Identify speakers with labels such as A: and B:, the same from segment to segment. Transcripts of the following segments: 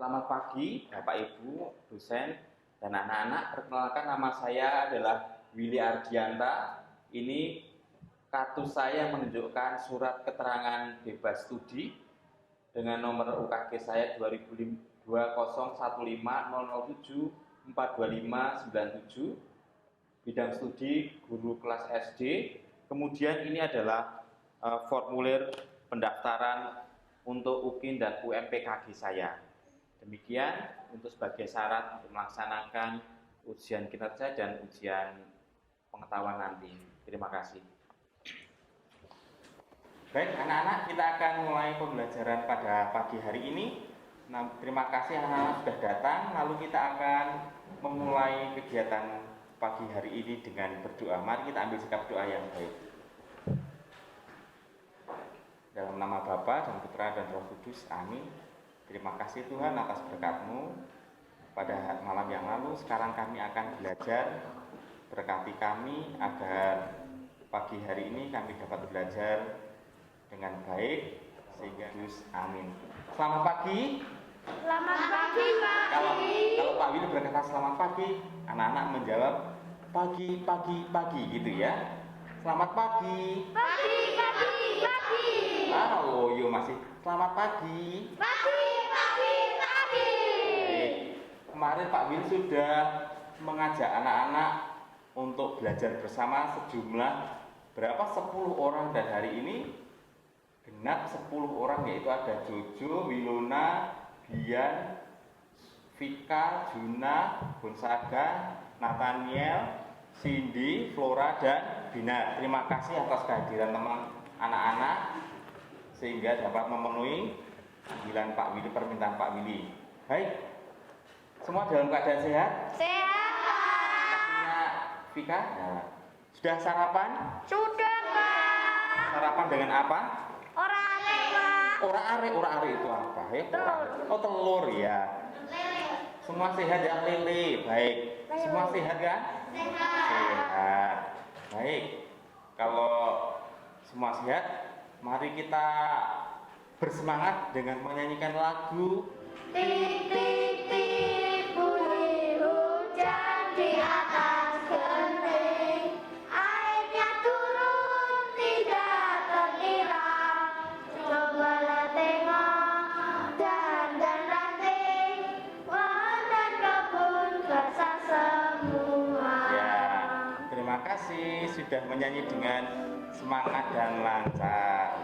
A: Selamat pagi Bapak Ibu, dosen, dan anak-anak. Perkenalkan, nama saya adalah Willy Ardianta. Ini kartu saya menunjukkan surat keterangan bebas studi dengan nomor UKG saya 201500742597, bidang studi guru kelas SD. Kemudian ini adalah formulir pendaftaran untuk UKIN dan UMPKG saya. Demikian untuk sebagai syarat untuk melaksanakan ujian kinerja dan ujian pengetahuan nanti. Terima kasih. Baik anak-anak, kita akan mulai pembelajaran pada pagi hari ini. Nah, terima kasih anak-anak sudah datang. Lalu kita akan memulai kegiatan pagi hari ini dengan berdoa. Mari kita ambil sikap doa yang baik. Dalam nama Bapa dan Putra dan Roh Kudus, amin. Terima kasih Tuhan atas berkat-Mu pada malam yang lalu. Sekarang kami akan belajar. Berkati kami agar pagi hari ini kami dapat belajar dengan baik sehingga amin. Selamat pagi.
B: Selamat pagi, Pak.
A: Kalau Pak Willy berkata selamat pagi, anak-anak menjawab pagi gitu ya. Selamat pagi.
B: Pagi.
A: Oh, yo masih selamat pagi.
B: Pagi.
A: Kemarin Pak Willy sudah mengajak anak-anak untuk belajar bersama sejumlah berapa? 10 orang, dan hari ini genap 10 orang, yaitu ada Jojo, Wilona, Bian, Vika, Juna, Gonzaga, Nathaniel, Cindy, Flora, dan Bina. Terima kasih atas kehadiran teman anak-anak sehingga dapat memenuhi panggilan Pak Willy, permintaan Pak Willy. Baik, semua dalam keadaan sehat?
B: Sehat, Pak.
A: Kakinya Vika? Nah, sudah sarapan?
B: Sudah, Pak.
A: Sarapan dengan apa?
B: Orang aneh, Pak.
A: Ora are itu apa?
B: Telur.
A: Oh, telur ya. Semua sehat ya, lele. Baik. Semua sehat kan? Sehat. Baik. Kalau semua sehat, mari kita bersemangat dengan menyanyikan lagu
B: Titik-titik bunyi hujan di atas genting, airnya turun tidak terkira. Cobalah tengok dahan dan ranting, pohon dan kebun basah semua.
A: ya. Terima kasih sudah menyanyi dengan semangat dan lancar.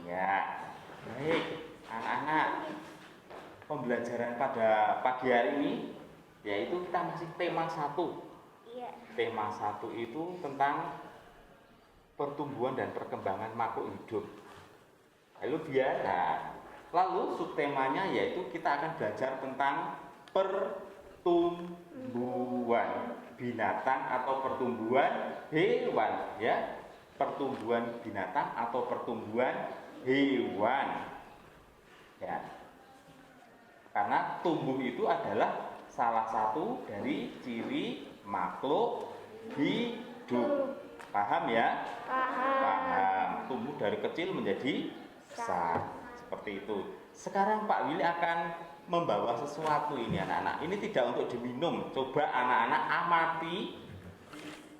A: Ya. Baik, anak-anak. Pembelajaran pada pagi hari ini yaitu kita masih tema 1.
B: Iya.
A: Tema 1 itu tentang pertumbuhan dan perkembangan makhluk hidup. Lalu subtemanya yaitu kita akan belajar tentang pertumbuhan binatang atau pertumbuhan hewan, ya. Pertumbuhan binatang atau pertumbuhan hewan. Ya. Karena tumbuh itu adalah salah satu dari ciri makhluk hidup. Paham ya? Paham. Tumbuh dari kecil menjadi besar. Seperti itu. Sekarang Pak Willy akan membawa sesuatu ini anak-anak. Ini tidak untuk diminum. Coba anak-anak amati.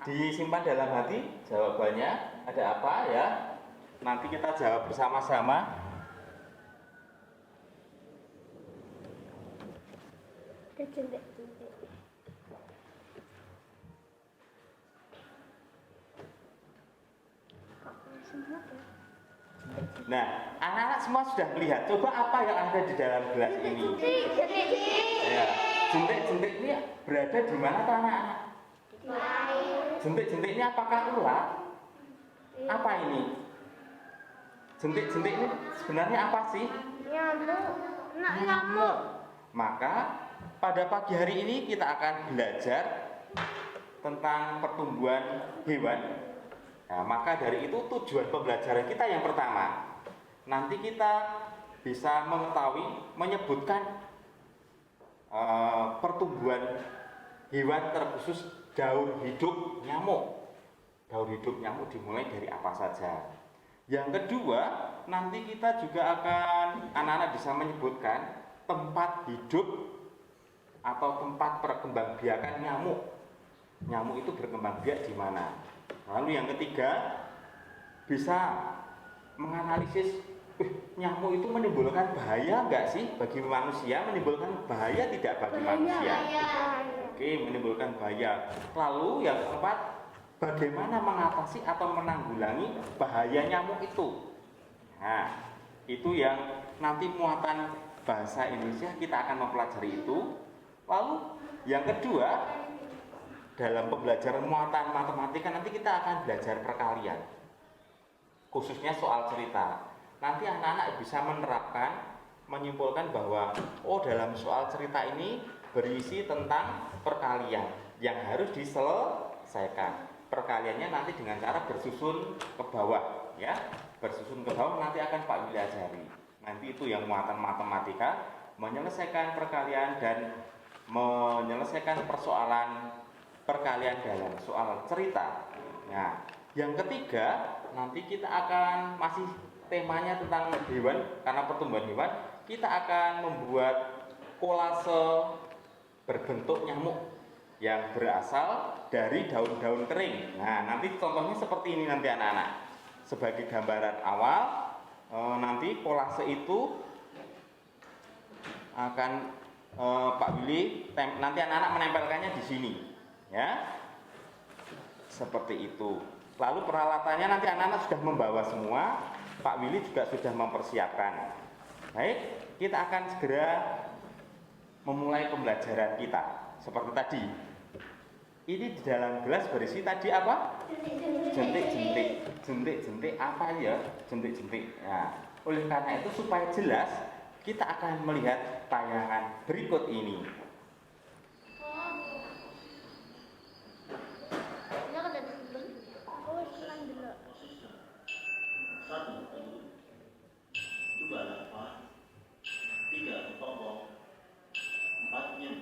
A: Disimpan dalam hati jawabannya. Ada apa ya? Nanti kita jawab bersama-sama.
B: Jentik-jentik.
A: Nah, anak-anak semua sudah melihat. Coba apa yang ada di dalam gelas ini? Ya, jentik-jentik ini berada di mana tuh anak-anak? Jentik-jentik ini apakah ular? Apa ini? Jentik-jentik ini sebenarnya apa sih?
B: Nyamuk.
A: Maka pada pagi hari ini kita akan belajar tentang pertumbuhan hewan. Nah, maka dari itu tujuan pembelajaran kita yang pertama, nanti kita bisa mengetahui, menyebutkan pertumbuhan hewan terkhusus daur hidup nyamuk. Daur hidup nyamuk dimulai dari apa saja. Yang kedua, nanti kita juga akan anak-anak bisa menyebutkan tempat hidup atau tempat perkembangbiakan nyamuk. Nyamuk itu berkembang biak di mana. Lalu yang ketiga, bisa menganalisis nyamuk itu menimbulkan bahaya enggak sih bagi manusia, menimbulkan bahaya tidak bagi manusia. Oke, menimbulkan bahaya. Lalu yang keempat, bagaimana mengatasi atau menanggulangi bahaya nyamuk itu. Nah, itu yang nanti muatan bahasa Indonesia kita akan mempelajari itu. Lalu yang kedua, dalam pembelajaran muatan matematika nanti kita akan belajar perkalian, khususnya soal cerita. Nanti anak-anak bisa menerapkan, menyimpulkan bahwa dalam soal cerita ini berisi tentang perkalian yang harus diselesaikan. Perkaliannya nanti dengan cara bersusun ke bawah, ya. Bersusun ke bawah nanti akan Pak Willy ajari. Nanti itu yang muatan matematika, menyelesaikan perkalian dan menyelesaikan persoalan perkalian dalam soal cerita. Nah, yang ketiga, nanti kita akan masih temanya tentang hewan, karena pertumbuhan hewan, kita akan membuat kolase berbentuk nyamuk yang berasal dari daun-daun kering. Nah, nanti contohnya seperti ini nanti anak-anak. Sebagai gambaran awal, nanti kolase itu akan Pak Willy nanti anak-anak menempelkannya di sini, ya, seperti itu. Lalu peralatannya nanti anak-anak sudah membawa semua. Pak Willy juga sudah mempersiapkan. Baik, kita akan segera memulai pembelajaran kita. Seperti tadi, ini di dalam gelas berisi tadi apa? Jentik-jentik. Jentik-jentik apa ya? Jentik-jentik. Nah, oleh karena itu supaya jelas, kita akan melihat tayangan berikut ini.
C: Satu, dua lapar, tiga kepopong, empat nyem.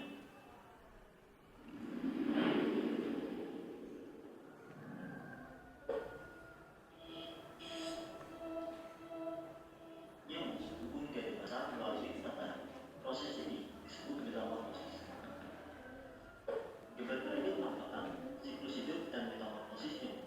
C: Nyem dihubung dari pasar melalui ikatan. Proses ini disebut metamorfosis. Di berbagai tahapan siklus hidup dan metamorfosisnya.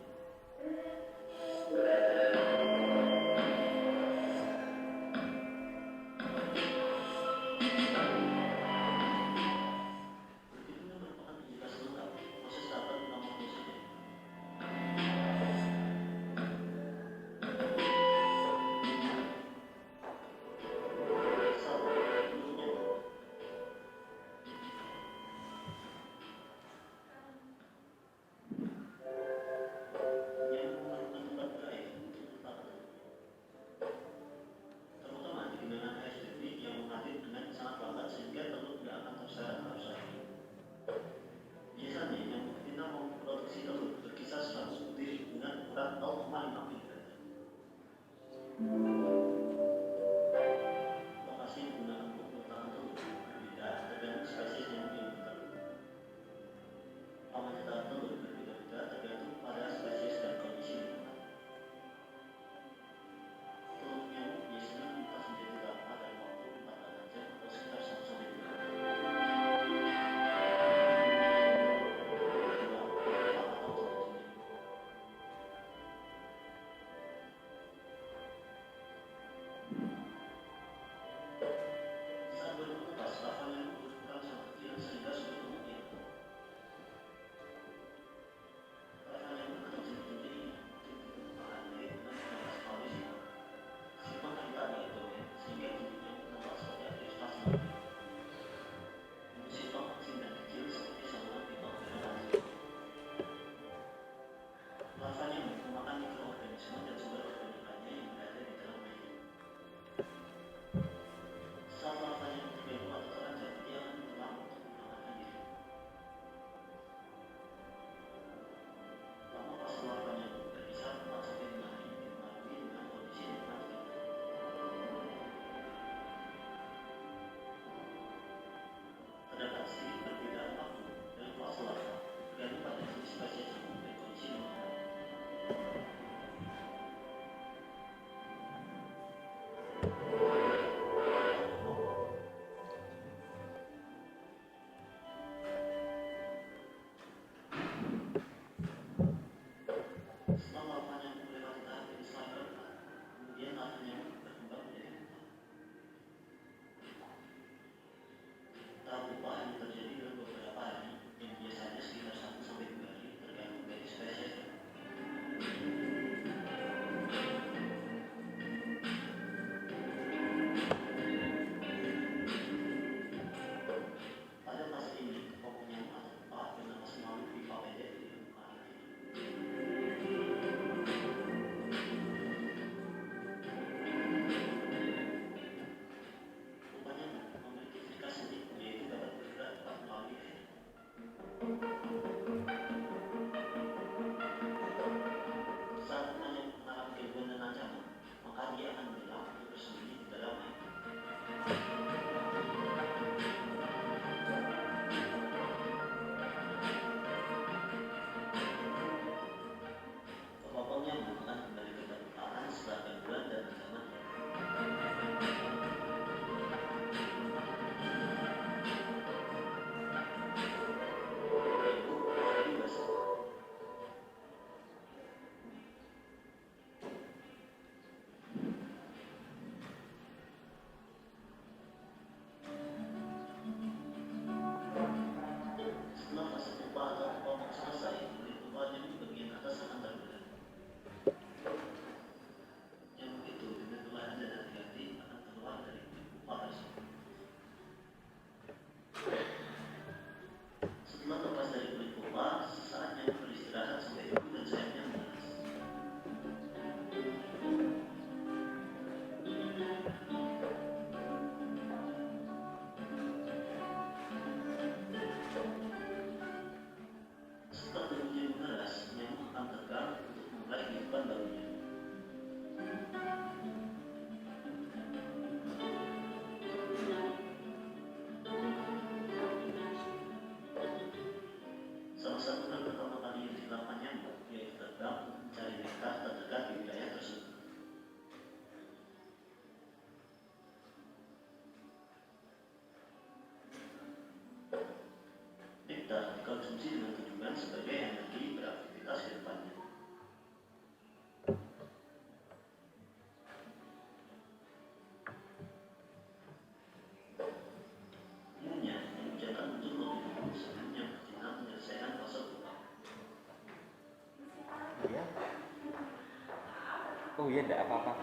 A: Oh iya, enggak apa-apa.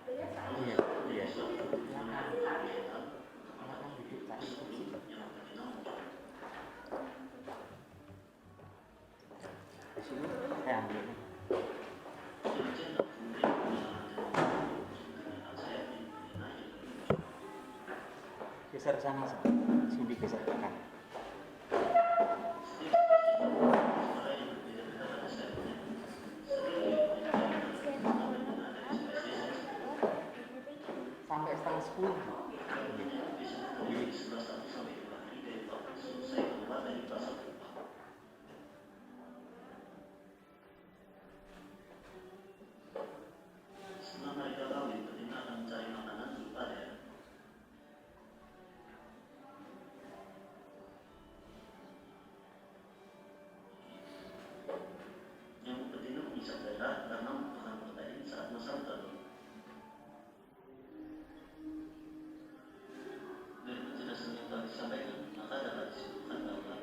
A: Iya, iya. Silakan duduk, cari kursi. Di sini saya ambil ini. Geser sana, sini geser ke kanan. Sampai setengah 10.
C: Setelah mereka kawin, betina akan mencari makanan berupa darah. Nyamuk betina menghisap darah karena membutuhkan protein saat masa bertelur. Dari penjelasan yang telah disampaikan, maka dapat disebutkan bahwa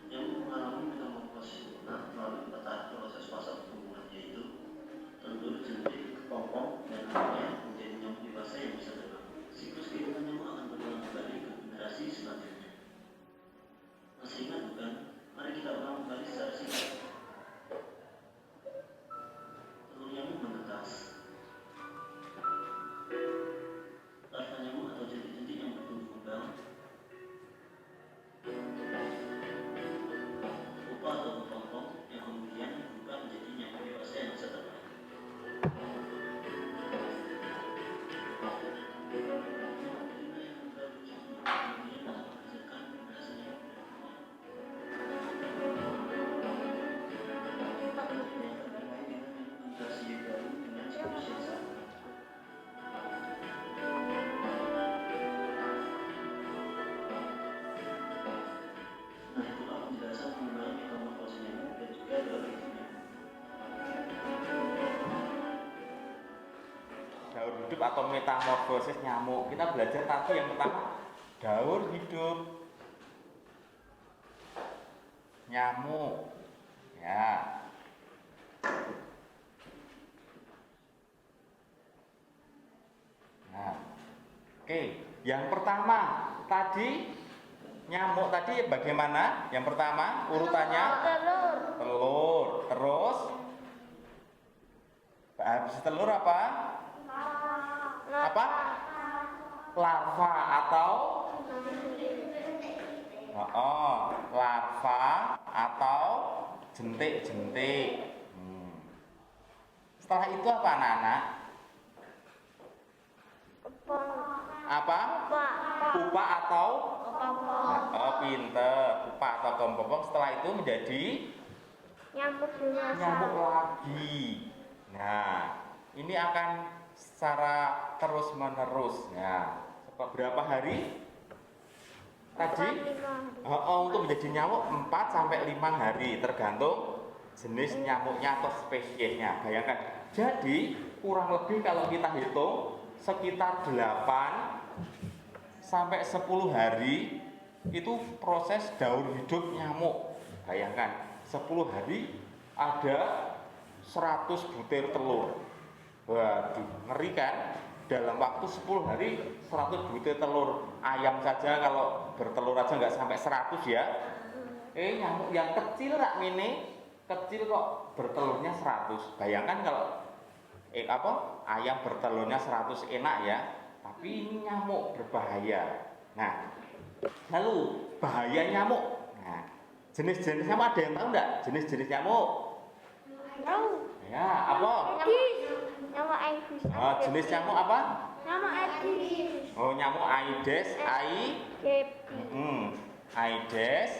C: nyamuk mengalami metamorfosis sempurna melalui 4 tahap proses fase pertumbuhan, yaitu telur, jentik, kepompong, dan akhirnya menjadi nyamuk dewasa yang bisa terbang. Siklus kehidupan nyamuk akan berulang kembali ke generasi selanjutnya. Masih ingat bukan? Mari kita ulang kembali secara singkat. Telur nyamuk menetas. Larva nyamuk atau jentik-jentik yang bertumbuh kembang. Pupa atau kepompong yang kemudian berubah menjadi nyamuk dewasa yang bisa terbang. Nah, itulah penjelasan mengenai metamorfosis nyamuk dan juga daur hidup nyamuk.
A: Daur hidup atau metamorfosis nyamuk. Kita belajar tadi yang pertama daur hidup nyamuk. Ya. Nah, oke. Yang pertama tadi nyamuk tadi bagaimana? Yang pertama urutannya
B: Telur.
A: telur. Terus habis telur apa? Apa? Larva atau larva atau jentik-jentik. Setelah itu apa anak-anak? Apa? Pupa atau? Oh, pinter. Pupa atau kepompong. Setelah itu menjadi
B: Nyamuk dewasa.
A: nyamuk lagi. Nah, ini akan secara terus menerus. Ya, berapa hari? Tadi? Untuk menjadi nyamuk 4 sampai 5 hari, tergantung jenis nyamuknya atau spesiesnya. Bayangkan. Jadi, kurang lebih kalau kita hitung sekitar 8 sampai 10 hari itu proses daur hidup nyamuk. Bayangkan, 10 hari ada 100 butir telur. Waduh, ngeri kan? Dalam waktu 10 hari 100 butir telur. Ayam saja kalau bertelur aja nggak sampai 100 ya. Nyamuk yang kecil rak mini, kecil kok bertelurnya 100. Bayangkan kalau ayam bertelurnya 100 enak ya. Tapi ini nyamuk berbahaya. Nah, lalu bahaya nyamuk. Nah, jenis-jenis nyamuk ada yang tahu enggak? Jenis-jenis nyamuk?
B: Tahu.
A: Ya, apa?
B: Nyamuk Aedes.
A: Jenis nyamuk apa?
B: Nyamuk Aedes.
A: Nyamuk Aedes, Aedes,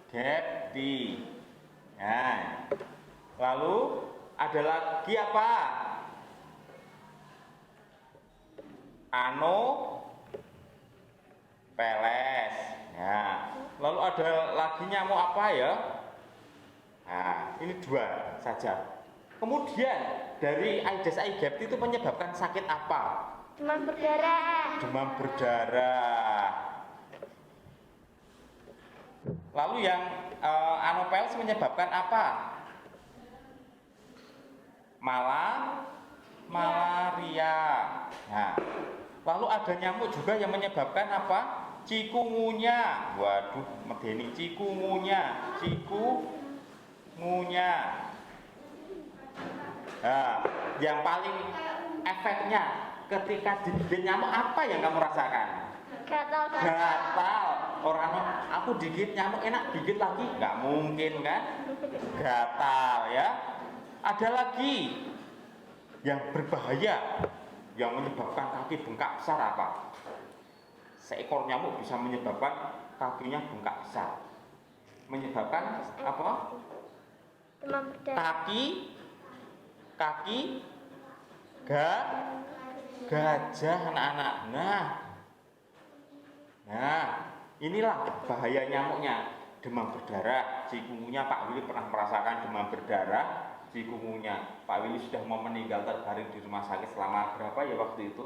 A: Aegypti. Nah, lalu ada lagi apa? Anopheles. Ya. Lalu ada lagi nyamuk apa ya? Nah, ini 2 saja. Kemudian dari Aedes aegypti itu menyebabkan sakit apa?
B: Demam berdarah.
A: Demam berdarah. Lalu yang Anopheles menyebabkan apa? Malaria. Nah, lalu ada nyamuk juga yang menyebabkan apa? Cikungunya. Waduh, medeni cikungunya. Nah, yang paling efeknya ketika digigit nyamuk apa yang kamu rasakan? Gatal. Orang aku digigit nyamuk enak, gigit lagi nggak mungkin kan? Gatal ya. Ada lagi yang berbahaya yang menyebabkan kaki bengkak besar apa? Seekor nyamuk bisa menyebabkan kakinya bengkak besar. Menyebabkan apa?
B: Demam berdarah.
A: Kaki gajah anak-anak. Nah, inilah bahaya nyamuknya. Demam berdarah, cikungunya Pak Willy pernah merasakan demam berdarah, cikungunya. Pak Willy sudah mau meninggal terbaring di rumah sakit selama berapa ya waktu itu?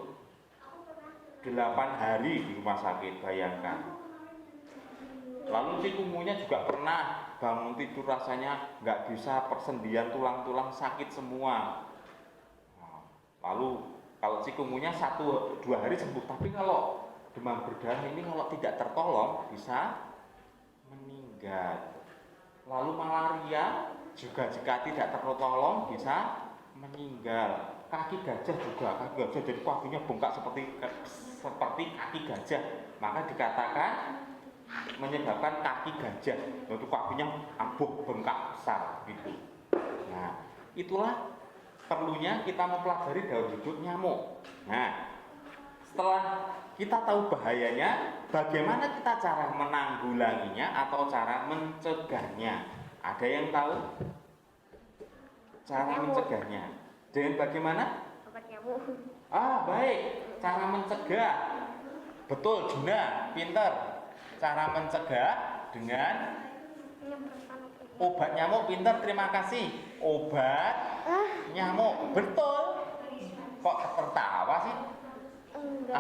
A: 8 hari di rumah sakit, bayangkan. Lalu cikungunya juga pernah bangun tidur rasanya nggak bisa, persendian tulang-tulang sakit semua. Lalu kalau cikungunya 1-2 hari sembuh, tapi kalau demam berdarah ini kalau tidak tertolong bisa meninggal. Lalu malaria juga jika tidak tertolong bisa meninggal. Kaki gajah juga, kaki gajah jadi kakinya bengkak seperti kaki gajah, maka dikatakan menyebabkan kaki gajah, yaitu kakinya ambuh bengkak besar gitu. Nah, itulah perlunya kita mempelajari daur hidup nyamuk. Nah, setelah kita tahu bahayanya, bagaimana kita cara menanggulanginya atau cara mencegahnya? Ada yang tahu cara mencegahnya? Dengan bagaimana?
B: Obat nyamuk.
A: Baik, cara mencegah. Betul, Juna, pinter. Cara mencegah dengan obat nyamuk, pinter, terima kasih. Obat nyamuk, betul. Kok tertawa sih?
B: Enggak.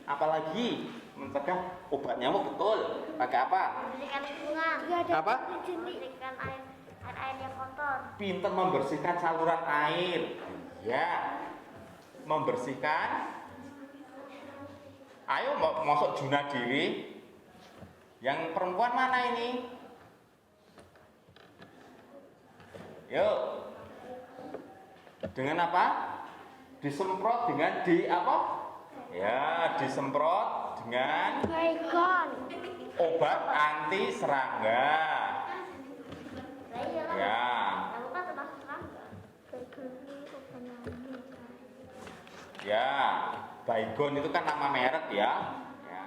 A: Apalagi mencegah obat nyamuk, betul. Pakai apa?
B: Membersihkan lingkungan.
A: Apa?
B: Membersihkan air yang kotor.
A: Pinter membersihkan saluran air. Ya. Membersihkan. Ayo masuk Juna diri. Yang perempuan mana ini? Yuk. Dengan apa? Disemprot dengan apa? Ya, disemprot dengan
B: Baygon.
A: obat anti serangga. Ya.
B: Kamu kan termasuk serangga. Baygon itu obat nyamuk.
A: Ya, Baygon itu kan nama merek ya. Ya.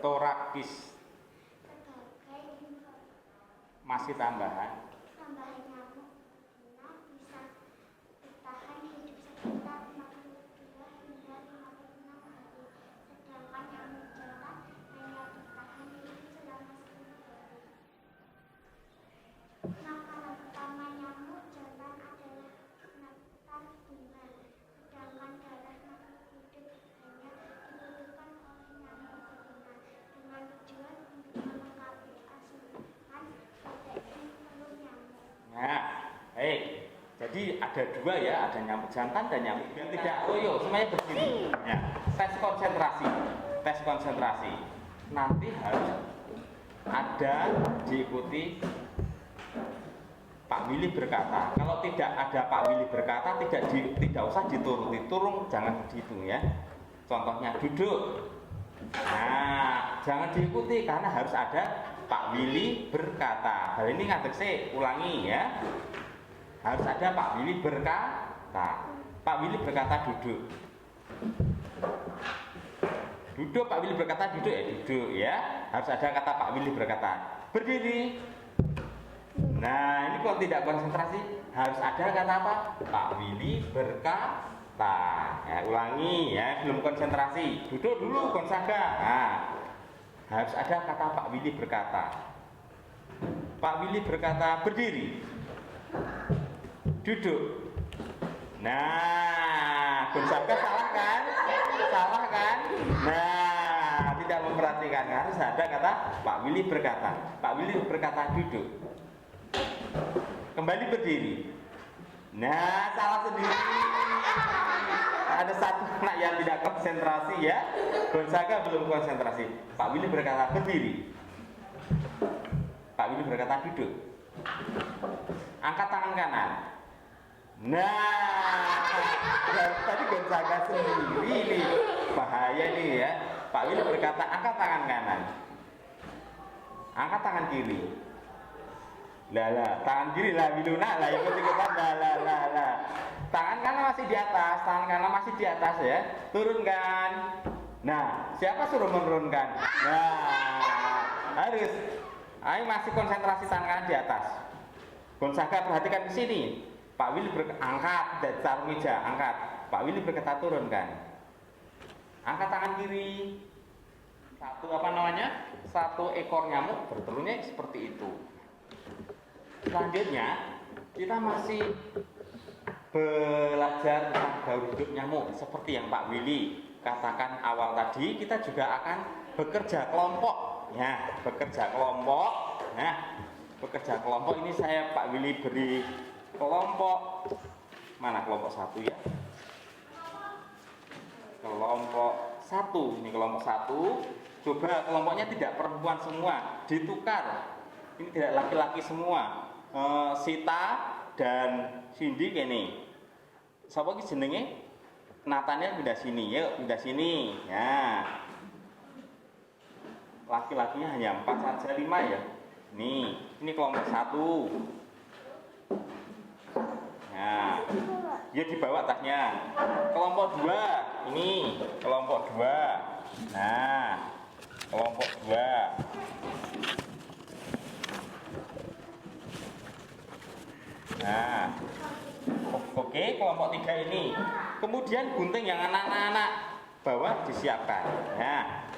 A: Torakis masih tambahan.
B: Tambahan nyamuk bisa bertahan hidup sekitar 42 hingga 56 hari, sedangkan nyamuk jantan hanya bertahan hidup selama 10 hari. Makanan utama nyamuk jantan adalah nektar bunga, sedangkan darah makhluk hidup hanya dibutuhkan oleh nyamuk betina dengan tujuan untuk melengkapi asupan protein telur nyamuk.
A: Nah, jadi ada dua ya, ada nyamuk jantan dan nyamuk biar tidak loyo, semuanya berdiri. Ya, tes konsentrasi. Nanti harus ada diikuti Pak Willy berkata. Kalau tidak ada Pak Willy berkata, tidak usah dituruti. Turun jangan dihitung ya. Contohnya duduk. Nah, jangan diikuti karena harus ada Pak Willy berkata. Hal ini ngadeg sih, ulangi ya. Harus ada Pak Willy berkata. Pak Willy berkata duduk. Duduk, Pak Willy berkata duduk, ya duduk ya. Harus ada kata Pak Willy berkata. Berdiri. Nah, ini kalau tidak konsentrasi harus ada kata apa? Pak Willy berkata. Ya, ulangi ya, belum konsentrasi. Duduk dulu Gonzaga. Nah, harus ada kata Pak Willy berkata. Pak Willy berkata berdiri. Duduk. Nah, Gonzaga salah kan? Salah kan? Nah, tidak memperhatikan. Harus ada kata Pak Willy berkata. Pak Willy berkata duduk. Kembali berdiri. Nah, salah sendiri. Ada satu anak yang tidak konsentrasi ya. Gonzaga belum konsentrasi. Pak Willy berkata berdiri. Pak Willy berkata duduk. Angkat tangan kanan. Nah, tadi Gonzaga sendiri ini bahaya nih ya. Pak Willy berkata angkat tangan kanan. Angkat tangan kiri. Lah, tangan kiri lah Wiluna lah ikut-ikutan lah. Tangan kanan masih di atas, tangan kanan masih di atas ya. Turunkan. Nah, siapa suruh menurunkan? Nah, harus. Ayo masih konsentrasi tangan kanan di atas. Gonzaga perhatikan ke sini. Pak Willy angkat dari taruh meja, angkat. Pak Willy berkata turunkan. Angkat tangan kiri. Satu ekor nyamuk bertelurnya seperti itu. Selanjutnya kita masih belajar tentang gaul hidup nyamuk seperti yang Pak Willy katakan awal tadi. Kita juga akan bekerja kelompok ya, bekerja kelompok. Nah, bekerja kelompok ini saya Pak Willy beri kelompok mana, kelompok 1 ya, kelompok 1. Ini kelompok 1. Coba kelompoknya tidak perempuan semua, ditukar. Ini tidak laki-laki semua. Sita dan Cindy kene. Sapa iki jenenge? Nathaniel pindah sini, yuk pindah sini. Ya. Laki-lakinya hanya 4 saja, 5 ya. Nih, ini kelompok 1. Nah, dia dibawa tasnya. Kelompok 2, ini kelompok 2. Nah, kelompok 2. Nah, oke, kelompok 3 ini. Kemudian gunting yang anak-anak bawa disiapkan. Nah,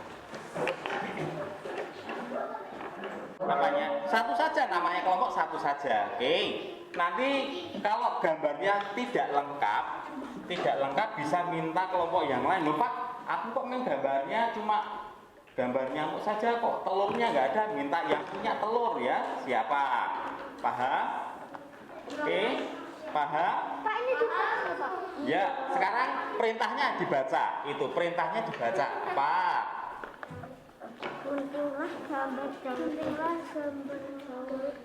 A: namanya satu saja, namanya kelompok 1 saja. Oke. Nanti kalau gambarnya tidak lengkap bisa minta kelompok yang lain. Loh Pak, aku kok main gambarnya cuma gambar nyamuk saja kok telurnya nggak ada. Minta yang punya telur ya. Siapa? Paham? Oke, paham?
B: Pak, ini juga Pak.
A: Ya, sekarang perintahnya dibaca. Itu perintahnya dibaca. Pak.
B: Guntinglah gambar sumber hidup.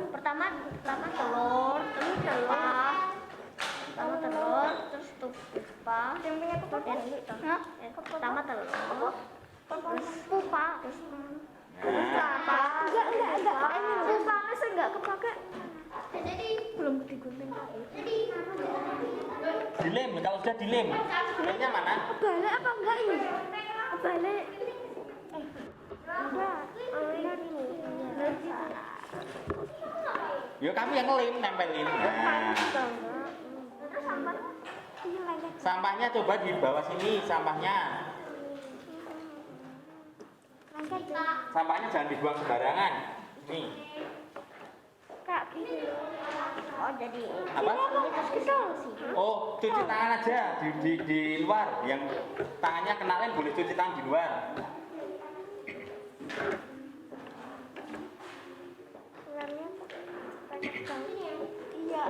B: Pertama telur, terus pupa, pertama telur, terus pupa, terus apa? Enggak, Pak, ini pupa masih enggak kepake. Jadi belum digunting lagi.
A: Dilem, kalau sudah dilem. Dilemnya mana?
B: Kebalik apa enggak ini? Kebalik. Enggak, ini.
A: Yuk kamu yang ngelem, nempelin. Nah. Sampahnya coba di bawah sini, sampahnya. Sampahnya jangan dibuang sembarangan. Nih.
B: Kak, gini. Oh, jadi
A: apa? Oh, cuci tangan aja di luar. Yang tangannya kenalin boleh cuci tangan di luar.
B: Iya.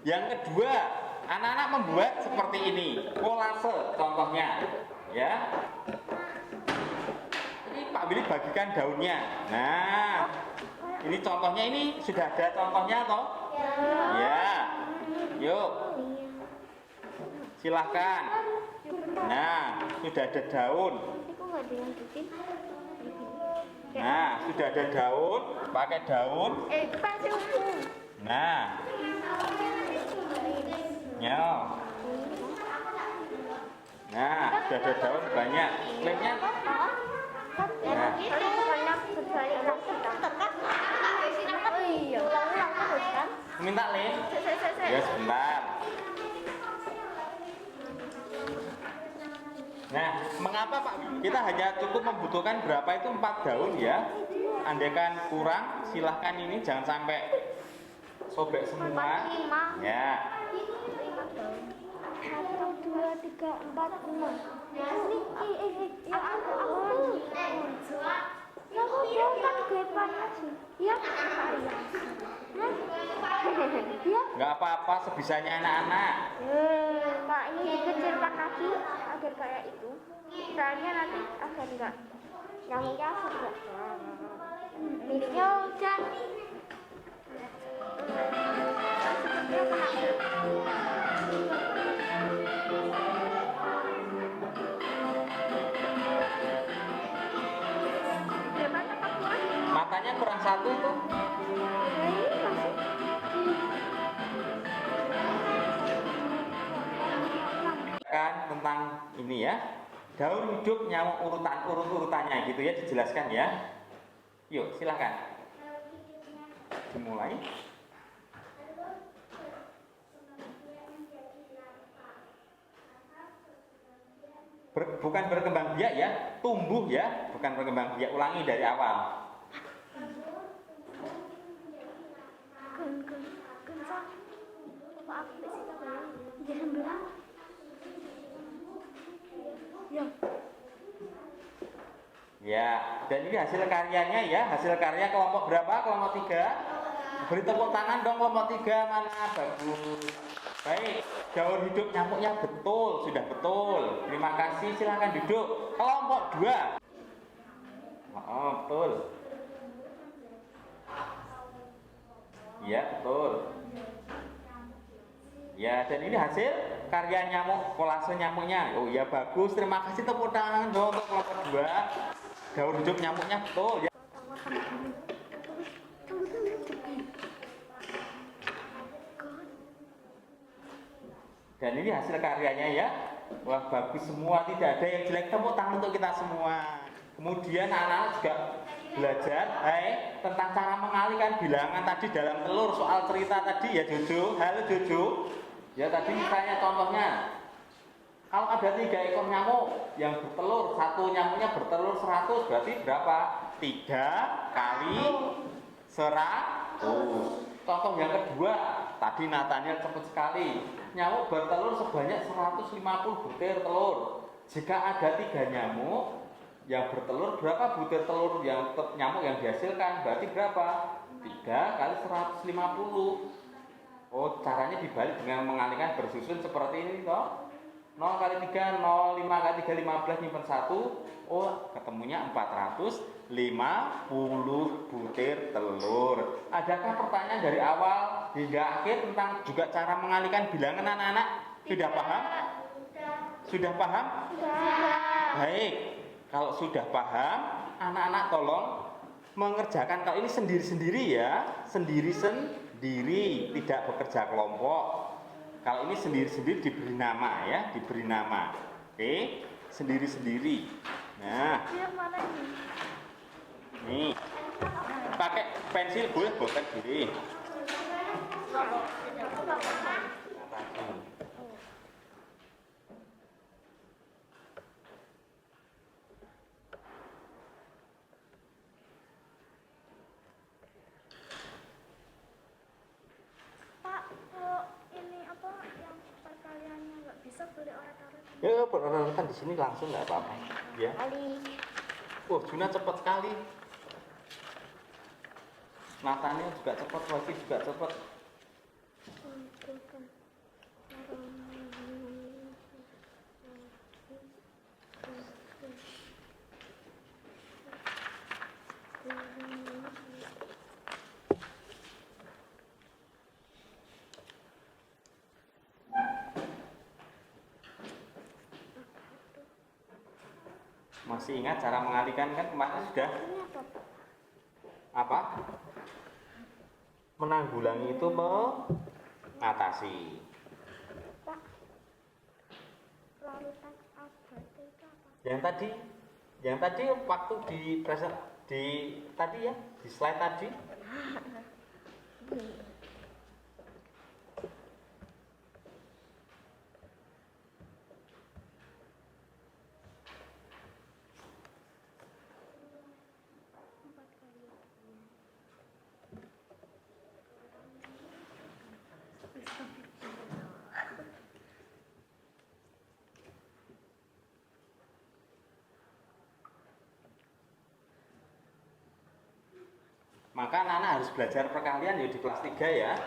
A: Yang kedua, anak-anak membuat seperti ini, kolase contohnya, ya. Ini Pak Willy bagikan daunnya. Nah, ini contohnya, ini sudah ada contohnya toh? Ya. Yuk. Silahkan. Nah, sudah ada daun. Nah, sudah ada daun, pakai daun. Nah, Ya. Nah, sudah ada daun banyak. Lemnya. Nah. Minta lem. Ya sebentar. Nah, mengapa Pak? Kita hanya cukup membutuhkan berapa itu 4 daun ya. Andaikan kurang, silahkan ini jangan sampai sobek semua. Ya.
B: 1, 2, 3, 4, 5. Ya aku. Ya aku kan gue panas. Ya. Ya.
A: Nggak apa-apa, sebisanya anak-anak.
B: Pak, ini dikecilkan lagi agar kayak itu. Soalnya nanti agar enggak nyamuknya enggak. Ya udah.
A: Matanya kurang satu tuh. Kan tentang ini ya. Daun hidup nyamuk urut-urutannya gitu ya, dijelaskan ya. Yuk, silakan. Dimulai. Bukan berkembang biak ya, tumbuh ya, bukan berkembang biak. Ulangi dari awal. Ya, dan ini hasil karyanya ya, hasil karya kelompok berapa? Kelompok 3. Beri tepuk tangan dong kelompok 3, mana bagus. Baik, daun hidup nyamuknya betul, sudah betul. Terima kasih, silahkan duduk. Kelompok 2. Oh, betul. Ya, betul. Ya, dan ini hasil karya nyamuk, kolase nyamuknya. Oh ya, bagus. Terima kasih, tepuk tangan dong untuk kelompok 2. Daun hidup nyamuknya betul ya. Dan ini hasil karyanya ya. Wah, bagus semua, tidak ada yang jelek. Tepuk tangan untuk kita semua. Kemudian anak-anak juga belajar tentang cara mengalihkan bilangan tadi dalam telur, soal cerita tadi ya Jojo. Halo Jojo. Ya tadi misalnya contohnya, kalau ada 3 ekor nyamuk yang bertelur, satu nyamuknya bertelur 100, berarti berapa? 3 kali 100. Contoh yang kedua, tadi Nathaniel cepat sekali. Nyamuk bertelur sebanyak 150 butir telur. Jika ada 3 nyamuk yang bertelur, berapa butir telur yang nyamuk yang dihasilkan? Berarti berapa? 3 kali 150. Oh, caranya dibalik dengan mengalihkan bersusun seperti ini toh. 0 kali 3, 0, 5 kali 3, 15, nyimpen 1. Oh, ketemunya 450 butir telur. Adakah pertanyaan dari awal hingga akhir tentang juga cara mengalihkan bilangan anak-anak? Sudah paham? Sudah paham? Baik. Kalau sudah paham, anak-anak tolong mengerjakan kalau ini sendiri-sendiri ya, sendiri-sendiri, tidak bekerja kelompok. Kalau ini sendiri-sendiri diberi nama ya, diberi nama. Oke, sendiri-sendiri. Nah, nih, pakai pensil boleh, boleh boleh. Ya, peralatan di sini langsung nggak apa-apa. Ya. Oh, Juna cepat sekali. Nathaniel juga cepat, Waki juga cepat. Masih ingat cara mengalihkan kan kemarin sudah? Apa? Menanggulangi itu mengatasi. Yang tadi waktu tadi ya, di slide tadi. Maka anak-anak harus belajar perkalian ya di kelas 3 ya.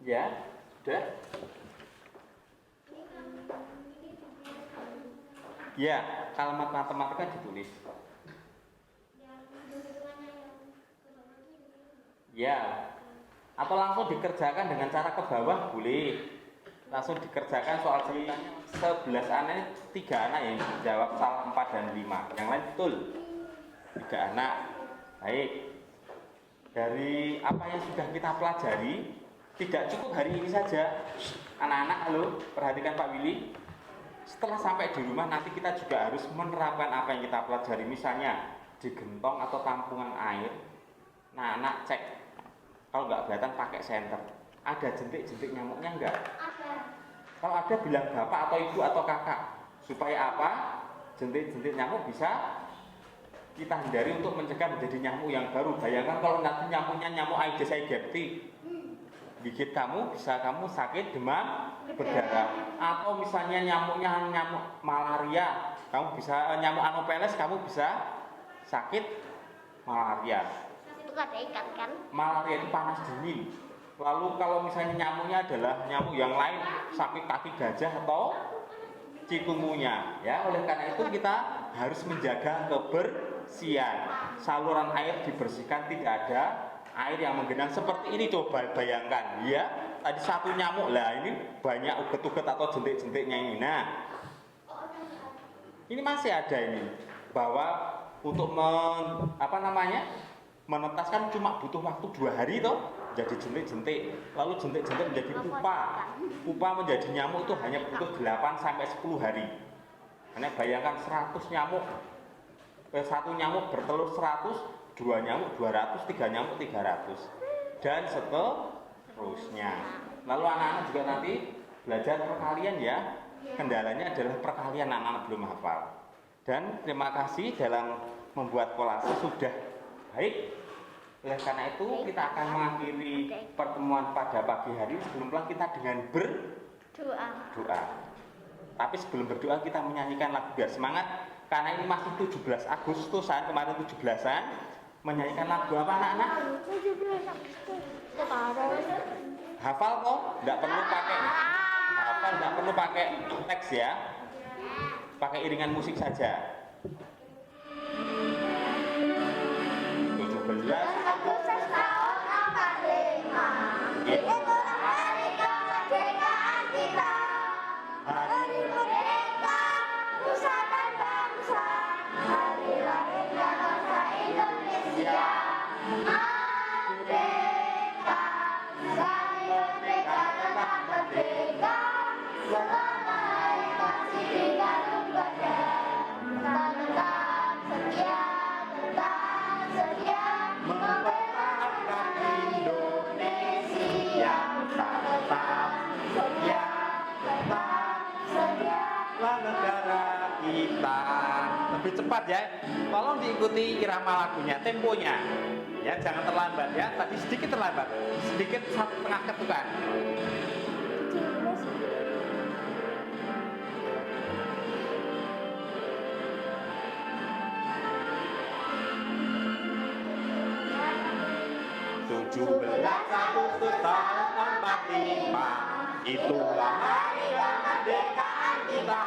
A: Ya, sudah. Ya, kalimat matematika ditulis. Ya, atau langsung dikerjakan dengan cara ke bawah boleh. Langsung dikerjakan soal ceritanya 11 anak, 3 anak yang jawab salah 4 dan 5. Yang lain betul. 3 anak. Baik. Dari apa yang sudah kita pelajari, tidak cukup hari ini saja. Anak-anak, halo, perhatikan Pak Willy. Setelah sampai di rumah nanti kita juga harus menerapkan apa yang kita pelajari. Misalnya di gentong atau tampungan air. Nah, anak cek. Kalau nggak kelihatan pakai senter. Ada jentik-jentik nyamuknya enggak?
B: Ada.
A: Kalau ada bilang bapak atau ibu atau kakak. Supaya apa? Jentik-jentik nyamuk bisa kita hindari untuk mencegah menjadi nyamuk yang baru. Bayangkan kalau nanti nyamuknya nyamuk Aedes aegypti. Gigit kamu, bisa kamu sakit demam berdarah. Atau misalnya nyamuknya nyamuk malaria, kamu bisa nyamuk Anopheles, kamu bisa sakit malaria.
B: Itu kan ada ikan kan?
A: Malaria itu panas dingin. Lalu kalau misalnya nyamuknya adalah nyamuk yang lain, sakit kaki gajah atau cikungunya, ya. Oleh karena itu kita harus menjaga kebersihan. Saluran air dibersihkan, tidak ada air yang menggenang seperti ini. Coba bayangkan, ya. Tadi satu nyamuk, lah ini banyak uget-uget atau jentik-jentiknya ini. Nah, ini masih ada ini. Bahwa untuk menetaskan cuma butuh waktu 2 hari toh, jadi jentik-jentik. Lalu jentik-jentik menjadi pupa. Pupa menjadi nyamuk itu hanya butuh 8 sampai 10 hari. Karena bayangkan 100 nyamuk. Satu nyamuk bertelur 100, 2 nyamuk 200, 3 nyamuk 300. Dan seterusnya. Lalu anak-anak juga nanti belajar perkalian ya. Kendalanya adalah perkalian, anak-anak belum hafal. Dan terima kasih dalam membuat kolase sudah baik. Oleh karena itu kita akan mengakhiri pertemuan pada pagi hari. Sebelumnya kita dengan berdoa. Tapi sebelum berdoa kita menyanyikan lagu biar semangat. Karena ini masih 17 Agustusan, kemarin 17-an. Menyanyikan lagu apa anak-anak?
B: 17 Agustus.
A: Hafal kok? Tidak perlu pakai hafal, tidak perlu pakai teks ya. Pakai iringan musik saja. 17
B: Agustus tahun 45. Itulah hari kemerdekaan kita. Hari merdeka, nusa dan bangsa. Hari lahirnya bangsa Indonesia. Merdeka, sekali merdeka tetap merdeka. Selama hari masih digantung badan. Tetap setia, tetap setia. Mempertahankan Indonesia. Tetap setia, tetap setia.
A: negara kita. Lebih cepat ya. Tolong diikuti irama lagunya, temponya. Ya, jangan terlambat ya. Tadi sedikit terlambat. Sedikit 1,5 ketukan. Agustus tahun 45, Itulah hari kemerdekaan kita.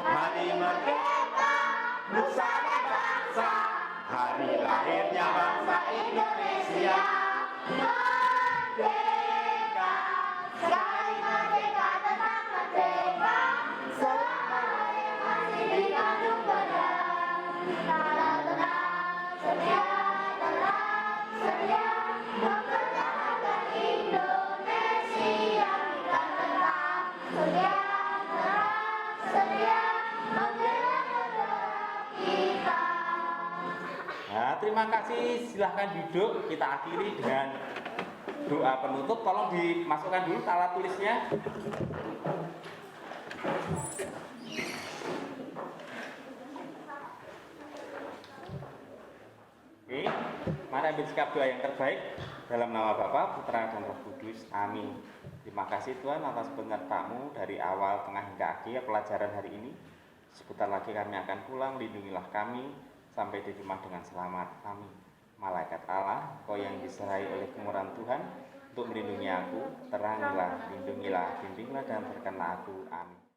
A: Hari merdeka, nusa dan bangsa. Hari lahirnya bangsa Indonesia. Merdeka, sekali merdeka tetap merdeka. Selama yang masih dikandung pedang. Tetap setia, mempertahankan Indonesia. Kita tetap setia, membela negara kita. Nah, terima kasih. Silahkan duduk. Kita akhiri dengan doa penutup. Tolong dimasukkan dulu alat tulisnya. Oke, mari ambil sikap doa yang terbaik dalam nama Bapa, Putra, dan Roh Kudus. Amin. Terima kasih Tuhan atas penyertamu dari awal, tengah, hingga akhir pelajaran hari ini. Sebentar lagi kami akan pulang, lindungilah kami sampai di rumah dengan selamat. Amin. Malaikat Allah, Kau yang diserai oleh kemurahan Tuhan untuk melindungi aku, terangilah, lindungilah, bimbinglah dan berkenlah aku. Amin.